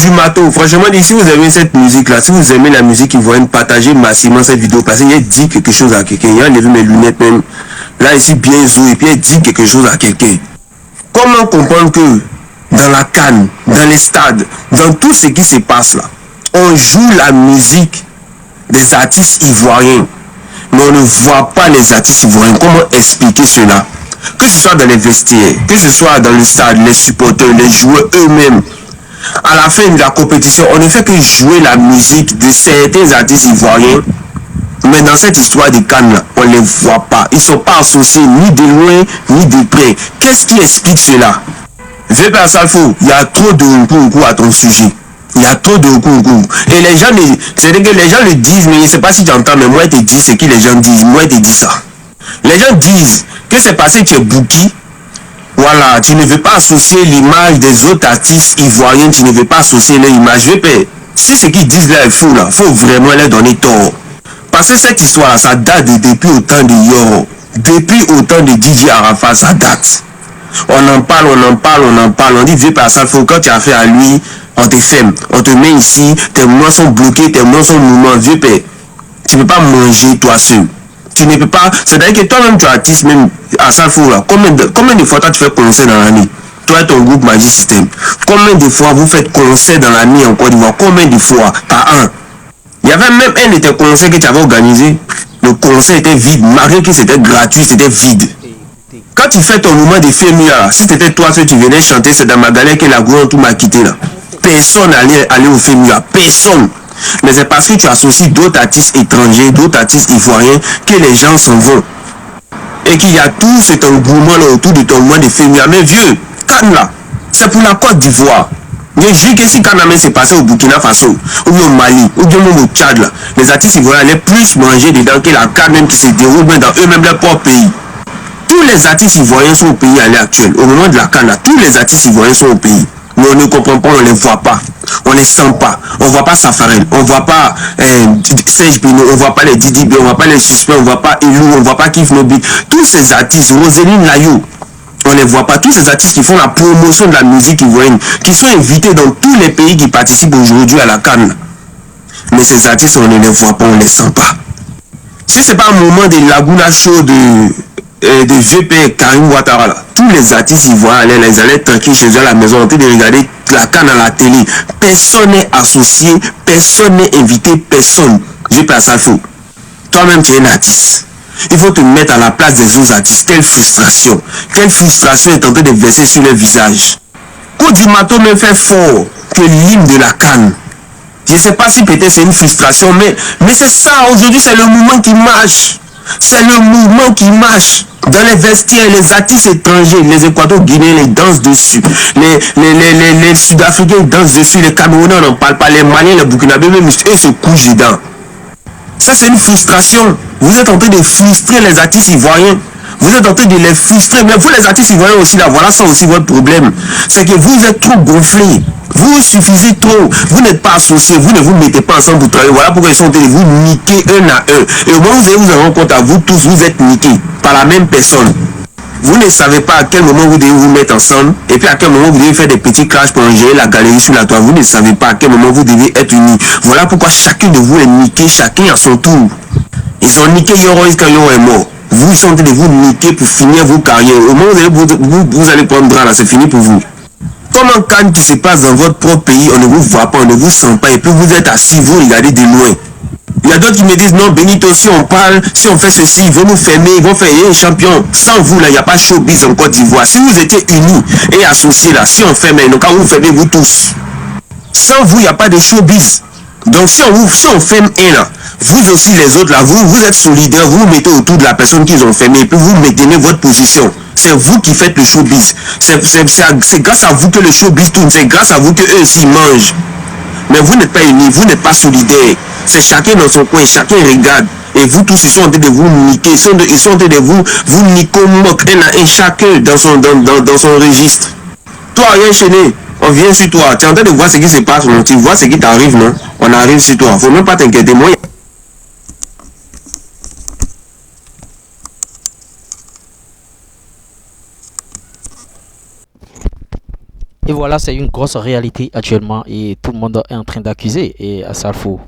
du matos. Franchement, si vous aimez cette musique-là, si vous aimez la musique ivoirienne, partagez massivement cette vidéo parce qu'il a dit quelque chose à quelqu'un. Il a enlevé mes lunettes même. Là, ici, bien zoom, et puis il dit quelque chose à quelqu'un. Comment comprendre que dans la CAN, dans les stades, dans tout ce qui se passe là, on joue la musique des artistes ivoiriens, mais on ne voit pas les artistes ivoiriens. Comment expliquer cela? Que ce soit dans les vestiaires, que ce soit dans le stade, les supporters, les joueurs eux-mêmes. À la fin de la compétition, on ne fait que jouer la musique de certains artistes ivoiriens. Mais dans cette histoire de Cannes là, on ne les voit pas. Ils ne sont pas associés ni de loin ni de près. Qu'est-ce qui explique cela? VP Salfo, il y a trop de recours à ton sujet. Il y a trop de recours. Et les gens, c'est-à-dire que les gens le disent, mais je ne sais pas si tu entends, mais moi je te dis ce que les gens disent. Moi je te dis ça. Les gens disent que c'est parce que tu es bouki. Voilà, tu ne veux pas associer l'image des autres artistes ivoiriens, tu ne veux pas associer leur image. VP, si ce qu'ils disent là est faux, là, il faut vraiment leur donner tort. Parce que cette histoire, ça date depuis autant de Yoro, depuis autant de DJ Arafat, ça date. On en parle, on dit vieux par ça, quand tu as fait à lui, on te ferme, on te met ici, tes mots sont bloqués, tes mots sont mouvements, vieux père. Tu ne peux pas manger toi seul. Tu ne peux pas, c'est-à-dire que toi-même tu es artiste, même à Salfo là, combien de fois tu fais concert dans l'année? Toi et ton groupe Magic System. Combien de fois vous faites concert dans l'année en Côte d'Ivoire? Combien de fois par an? Il y avait même un de tes concerts que tu avais organisé. Le concert était vide, malgré que c'était gratuit, c'était vide. Quand tu fais ton mouvement de FEMUA, si c'était toi que tu venais chanter, c'est dans ma galère que la gourde tout m'a quitté là. Personne n'allait aller au FEMUA, personne. Mais c'est parce que tu associes d'autres artistes étrangers, d'autres artistes ivoiriens, que les gens s'en vont. Et qu'il y a tout cet engouement là autour de ton mouvement de FEMUA. Mais vieux, Cannes là, c'est pour la Côte d'Ivoire. Je dis que si Kaname s'est passé au Burkina Faso, ou bien au Mali, ou bien même au Tchad, là, les artistes ivoiriens allaient plus manger dedans que la CAN même qui se déroule même dans eux-mêmes leur propre pays. Tous les artistes ivoiriens sont au pays à l'heure actuelle. Au moment de la CAN, tous les artistes ivoiriens sont au pays. Mais on ne comprend pas, on ne les voit pas. On ne les sent pas. On ne voit pas Safarel, on ne voit pas Serge Bino, on ne voit pas les Didi B, on ne voit pas les Suspects, on ne voit pas Elou, on ne voit pas Kif Nobi. Tous ces artistes, Roseline Layou, on ne les voit pas. Tous ces artistes qui font la promotion de la musique ivoirienne, qui sont invités dans tous les pays qui participent aujourd'hui à la CAN. Mais ces artistes, on ne les voit pas, on ne les sent pas. Si ce n'est pas un moment de Laguna Show de VP Karim Ouattara, là, tous les artistes ivoiriens allaient tranquilles chez eux à la maison en train de regarder la CAN à la télé. Personne n'est associé, personne n'est invité, personne. VP Salfo, toi-même tu es un artiste. Il faut te mettre à la place des autres artistes. Quelle frustration est en train de verser sur leur visage. Kodimato me fait fort que l'hymne de la CAN. Je ne sais pas si peut-être c'est une frustration, mais c'est ça, aujourd'hui c'est le mouvement qui marche. C'est le mouvement qui marche. Dans les vestiaires, les artistes étrangers, les Équato-Guinéens, ils dansent dessus. Les Sud-Africains dansent dessus. Les Camerounais n'en parlent pas. Les Maliens, les Burkinabés, même eux se couchent dedans. Ça, c'est une frustration. Vous êtes en train de frustrer les artistes ivoiriens. Vous êtes en train de les frustrer. Mais vous, les artistes ivoiriens aussi, là, voilà ça aussi votre problème. C'est que vous êtes trop gonflés. Vous suffisez trop. Vous n'êtes pas associés. Vous ne vous mettez pas ensemble pour travailler. Voilà pourquoi ils sont en train de vous niquer un à un. Et au moment où vous allez vous en rendre compte à vous tous, vous êtes niqués par la même personne. Vous ne savez pas à quel moment vous devez vous mettre ensemble et puis à quel moment vous devez faire des petits clashs pour gérer la galerie sur la toile. Vous ne savez pas à quel moment vous devez être unis. Voilà pourquoi chacun de vous est niqué, chacun à son tour. Ils ont niqué Yoroïs quand Yoro est mort. Vous sont en train de vous niquer pour finir vos carrières. Au moment où vous allez prendre bras là, c'est fini pour vous. Comment quand qui se passe dans votre propre pays, on ne vous voit pas, on ne vous sent pas et puis vous êtes assis, vous regardez de loin. Il y a d'autres qui me disent non Benito, si on parle, si on fait ceci, ils vont nous fermer, ils vont faire un champion. Sans vous là, il n'y a pas showbiz en Côte d'Ivoire. Si vous étiez unis et associés là, si on ferme, donc quand vous fermez vous tous. Sans vous, il n'y a pas de showbiz. Donc si on ferme un là, vous aussi les autres là, vous êtes solidaires, vous vous mettez autour de la personne qu'ils ont fermé et puis vous maintenez votre position. C'est vous qui faites le showbiz. C'est grâce à vous que le showbiz tourne, c'est grâce à vous que eux aussi mangent. Mais vous n'êtes pas unis, vous n'êtes pas solidaires. C'est chacun dans son coin, chacun regarde. Et vous tous, ils sont en train de vous niquer, ils sont en train de vous nicomoc, un à un, chacun dans son registre. Toi, rien chaîné, on vient sur toi. Tu es en train de voir ce qui se passe, non? Tu vois ce qui t'arrive, non? On arrive sur toi. Faut même pas t'inquiéter. Moi, Et voilà, c'est une grosse réalité actuellement et tout le monde est en train d'accuser et à ça, faut